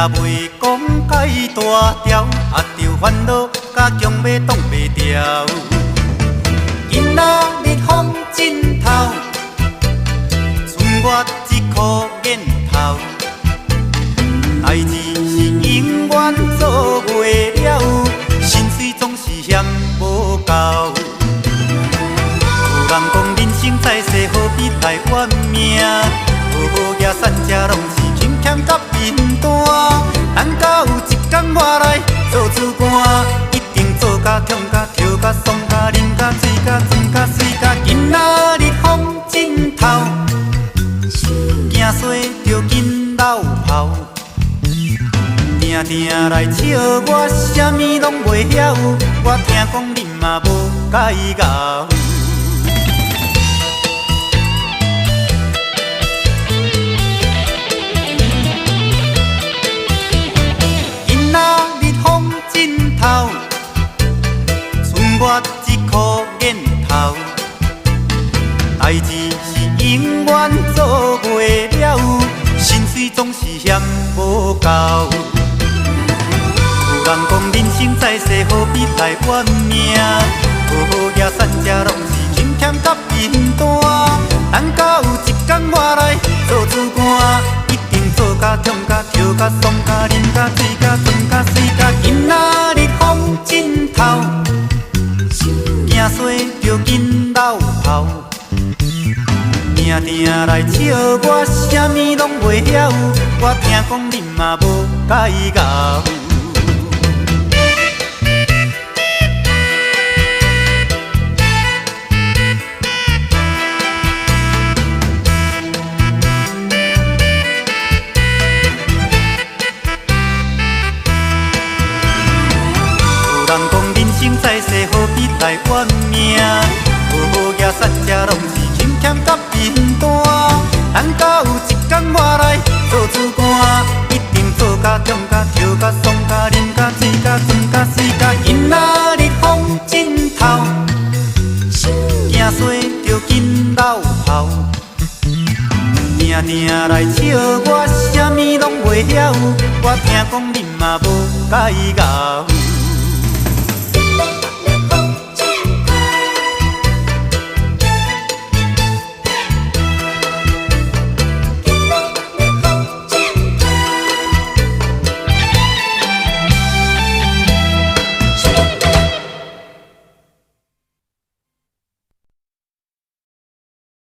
袂讲介大条，着烦恼甲强要挡袂牢。今仔日风真透，剩我一箍瘾头。代志是永远做袂了，心碎总是嫌无够。有人讲人生在世，何必来怨命？好野散者拢是轻欠甲面单。等到有一天我来做主干，一定做甲痛甲跳甲爽甲啉甲醉甲装甲水甲。今仔日风真透，惊衰着紧流泡。定定来笑我，啥物拢袂晓。我听讲恁嘛无解熬。今仔日风真透，剩我一箍瘾头。代志是永远做袂了，心碎总是嫌无够。有人讲人生在世，何必来怨命？好野散者拢是轻欠甲面单。等到有一天我来做主干，一定做甲痛甲跳甲爽甲啉甲醉甲装甲水甲。今仔日风真透，惊衰着紧流泡。定定来笑我，啥物拢袂晓。我听讲恁嘛无解熬。在世何必来怨命？好野散者拢是轻欠甲面单。等到有一天我来做主干，一定做甲痛甲跳甲爽甲啉甲醉甲装甲水甲。今仔日风真透，惊衰着紧流泡。定定来笑我，啥物拢袂晓。我听讲恁嘛无解熬。